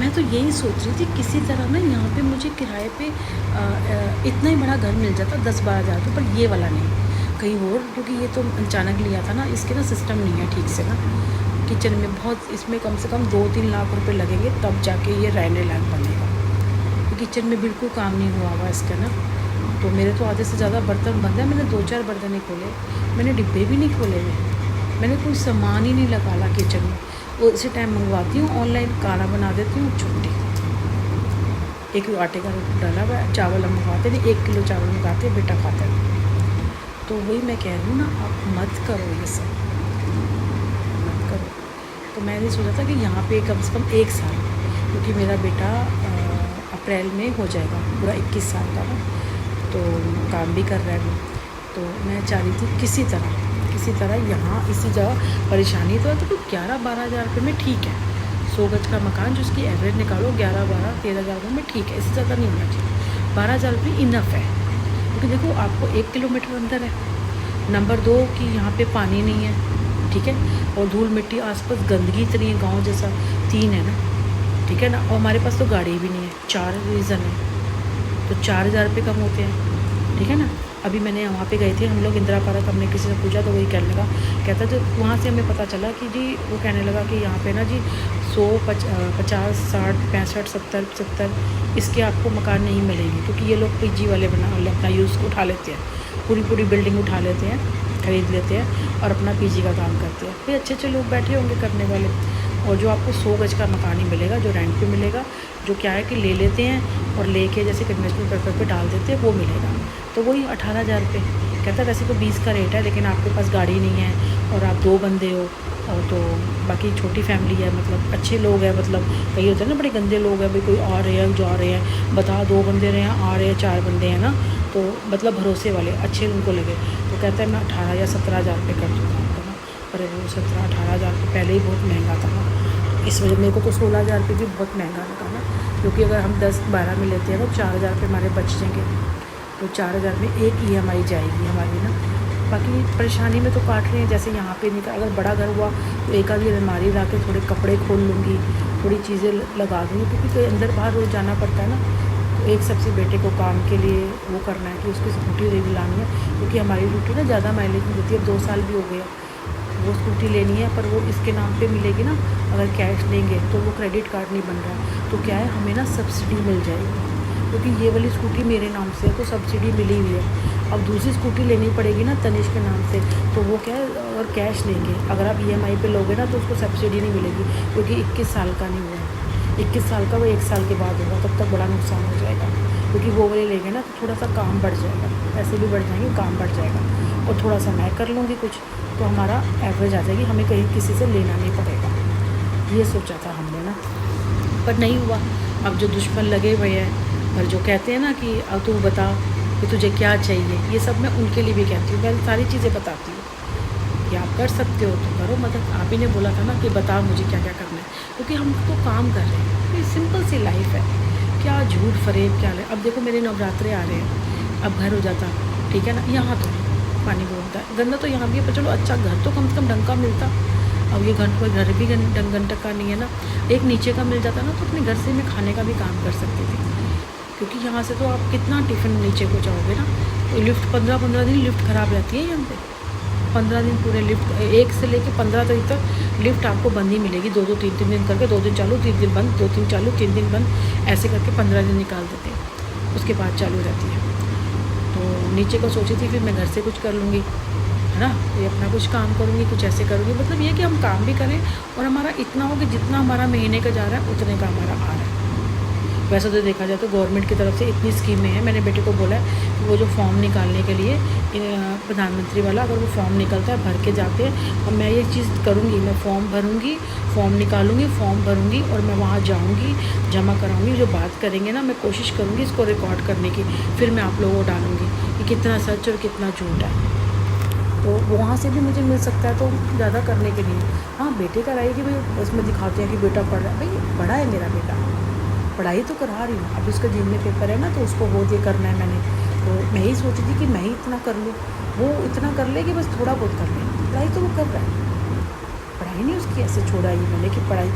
मैं तो यही सोच रही थी किसी तरह ना यहाँ पे मुझे किराए पे इतना ही बड़ा घर मिल जाता 10-12 हज़ार रुपये, पर ये वाला नहीं कहीं और, क्योंकि ये तो अचानक लिया था ना, इसके ना सिस्टम नहीं है ठीक से ना किचन में। बहुत इसमें कम से कम 2-3 लाख रुपए लगेंगे तब जाके ये रहने लायक बनेगा। किचन में बिल्कुल काम नहीं हुआ हुआ इसका ना। तो मेरे तो आधे से ज़्यादा बर्तन बंद है। मैंने 2-4 बर्तन नहीं खोले, मैंने डिब्बे भी नहीं खोले हुए, मैंने कोई सामान ही नहीं लगाला किचन में। वो इसी टाइम मंगवाती हूँ ऑनलाइन, खाना बना देती हूँ, छुट्टी। 1 किलो आटे का डाला हुआ है, चावल हम मंगवाते नहीं, 1 किलो चावल मंगाते हैं, बेटा खाता है। तो वही मैं कह रही हूँ ना, आप मत करो ये सब, मत करो। तो मैंने सोचा था कि यहाँ पे कम से कम 1 साल, क्योंकि मेरा बेटा अप्रैल में हो जाएगा पूरा 21 साल का ना, तो काम भी कर रहा है वो। तो मैं चाह रही थी किसी तरह यहाँ इसी जगह, परेशानी तो है तो 11-12 हज़ार रुपये में ठीक है। 100 गज का मकान जो उसकी एवरेज निकालो 11-12-13 हज़ार रुपये में ठीक है, इससे ज़्यादा नहीं होना चाहिए। 12 हज़ार रुपये इनफ है, क्योंकि देखो आपको 1 किलोमीटर अंदर है। नंबर 2 कि यहाँ पे पानी नहीं है, ठीक है, और धूल मिट्टी आसपास, गंदगी इतनी है गाँव जैसा। 3 है ना, ठीक है ना, और हमारे पास तो गाड़ी भी नहीं है। 4 रीज़न है, तो 4 हज़ार रुपये कम होते हैं, ठीक है ना। अभी मैंने वहाँ पे गए थे हम लोग इंदिरा पार्क, हमने किसी से पूछा तो वही कहने लगा, कहता जो वहाँ से हमें पता चला कि जी, वो कहने लगा कि यहाँ पे ना जी 100, 50, 60, 65, 70 इसके आपको मकान नहीं मिलेंगे, क्योंकि ये लोग पीजी वाले अपना यूज़ उठा लेते हैं, पूरी बिल्डिंग उठा लेते हैं, खरीद लेते हैं और अपना पीजी का काम करते हैं। फिर अच्छे लोग बैठे होंगे करने वाले। और जो आपको 100 गज का मकान ही मिलेगा, जो रेंट पे मिलेगा, जो क्या है कि ले लेते हैं और लेके जैसे इन्वेस्टमेंट पर्पज़ पे डाल देते हैं, वो मिलेगा। तो वही 18 हज़ार रुपये। कहता वैसे तो 20 का रेट है, लेकिन आपके पास गाड़ी नहीं है और आप 2 बंदे हो, और तो बाकी छोटी फैमिली है, मतलब अच्छे लोग हैं, मतलब कई होते हैं ना बड़े गंदे लोग हैं, भाई कोई आ रहे हैं जा रहे हैं, बता 2 बंदे रहे हैं, आ रहे हैं 4 बंदे हैं ना, तो मतलब भरोसे वाले अच्छे उनको लगे। तो कहता है मैं 18 या 17 हज़ार रुपये कर दूँगा आपको ना, पर वो 17-18 हज़ार रुपये पहले ही बहुत महंगा था ना, इस वजह मेरे को तो 16 हज़ार रुपये भी बहुत महंगा लगा ना, क्योंकि अगर हम 10-12 में लेते हैं तो 4 हज़ार रुपये हमारे बच जाएंगे। तो 4 हज़ार में एक EMI जाएगी हमारी ना। बाकी परेशानी में तो काट रहे हैं, जैसे यहाँ पे निकल, अगर बड़ा घर हुआ तो एक आधी अलमारी ला के थोड़े कपड़े खोल लूँगी, थोड़ी चीज़ें लगा दूँगी, क्योंकि कोई अंदर बाहर रोज़ जाना पड़ता है ना। तो एक सबसे बेटे को काम के लिए वो करना है कि उसकी स्कूटी दिलानी है, क्योंकि हमारी स्कूटी ना ज़्यादा माइलेज नहीं देती है, 2 साल भी हो गया। वो स्कूटी लेनी है, पर वो इसके नाम पे मिलेगी ना, अगर कैश लेंगे तो वो क्रेडिट कार्ड नहीं बन रहा। तो क्या है, हमें ना सब्सिडी मिल जाएगी, क्योंकि ये वाली स्कूटी मेरे नाम से है तो सब्सिडी मिली हुई है। अब दूसरी स्कूटी लेनी पड़ेगी ना तनिष्क के नाम से, तो वो क्या है, अगर कैश लेंगे, अगर आप EMI पे लोगे ना तो उसको सब्सिडी नहीं मिलेगी, क्योंकि 21 साल का नहीं हुआ है। 21 साल का वो 1 साल के बाद होगा, तब तक बड़ा नुकसान हो जाएगा। क्योंकि वो वाले लेंगे ना तो थोड़ा सा काम बढ़ जाएगा, पैसे भी बढ़ जाएंगे, काम बढ़ जाएगा, और थोड़ा सा मैं कर लूँगी कुछ, तो हमारा एवरेज आ जाएगी, हमें कहीं किसी से लेना नहीं पड़ेगा। ये सोचा था हमने ना, पर नहीं हुआ। अब जो दुश्मन लगे हुए हैं, और जो कहते हैं ना कि अब तू बता कि तुझे क्या चाहिए, ये सब मैं उनके लिए भी कहती हूँ। मैं सारी चीज़ें बताती हूँ कि आप कर सकते हो तो करो मदद। आप ही ने बोला था ना कि बता मुझे क्या क्या करना है, क्योंकि हम तो काम कर रहे हैं, ये सिंपल सी लाइफ है, क्या झूठ फरेब क्या है। अब देखो मेरे नवरात्रे आ रहे हैं, अब घर हो जाता, ठीक है ना, यहाँ तो पानी भी होता है, गंदा तो यहाँ भी है, पर चलो अच्छा घर तो कम से कम ढंग का मिलता। अब ये कोई घर भी ढंग का नहीं है ना, एक नीचे का मिल जाता ना, तो अपने घर से मैं खाने का भी काम कर सकती थी। क्योंकि यहाँ से तो आप कितना टिफ़िन नीचे को जाओगे ना, तो लिफ्ट 15-15 दिन लिफ्ट ख़राब रहती है यहाँ पे। 15 दिन पूरे लिफ्ट, 1 से लेकर 15 तारीख तक लिफ्ट आपको बंद ही मिलेगी, 2-2, 3-3 दिन करके, 2 दिन चालू, 3 दिन बंद, 2 दिन चालू, 3 दिन बंद, ऐसे करके 15 दिन निकाल देते हैं, उसके बाद चालू रहती है। तो नीचे को सोची थी फिर मैं घर से कुछ कर लूँगी, है ना, ये अपना कुछ काम करूँगी, कुछ ऐसे करूँगी, मतलब ये कि हम काम भी करें और हमारा इतना हो कि जितना हमारा महीने का जा रहा है उतने का हमारा आ रहा है। वैसे तो देखा जाए तो गवर्नमेंट की तरफ से इतनी स्कीमें हैं। मैंने बेटे को बोला है कि वो जो फॉर्म निकालने के लिए प्रधानमंत्री वाला, अगर वो फॉर्म निकलता है भर के जाते हैं, और मैं ये चीज़ करूँगी, मैं फॉर्म भरूँगी, फॉर्म निकालूँगी, फॉर्म भरूँगी और मैं वहाँ जाऊँगी, जमा कराऊँगी, जो बात करेंगे ना मैं कोशिश करूँगी इसको रिकॉर्ड करने की, फिर मैं आप लोगों को डालूँगी कि कितना सच और कितना झूठ है। तो वहाँ से भी मुझे मिल सकता है, तो ज़्यादा करने के लिए हाँ बेटे का रही कि भाई उसमें दिखाते हैं कि बेटा पढ़ रहा है, भाई बड़ा है मेरा बेटा, पढ़ाई तो करा रही हूँ। अब उसका जिम में पेपर है ना, तो उसको वो ये करना है मैंने, तो मैं ही सोची थी कि मैं ही इतना कर लूँ, वो इतना कर ले कि बस थोड़ा बहुत कर ले, पढ़ाई तो वो कर रहा है, पढ़ाई नहीं उसकी ऐसे छोड़ा ही मैंने कि पढ़ाई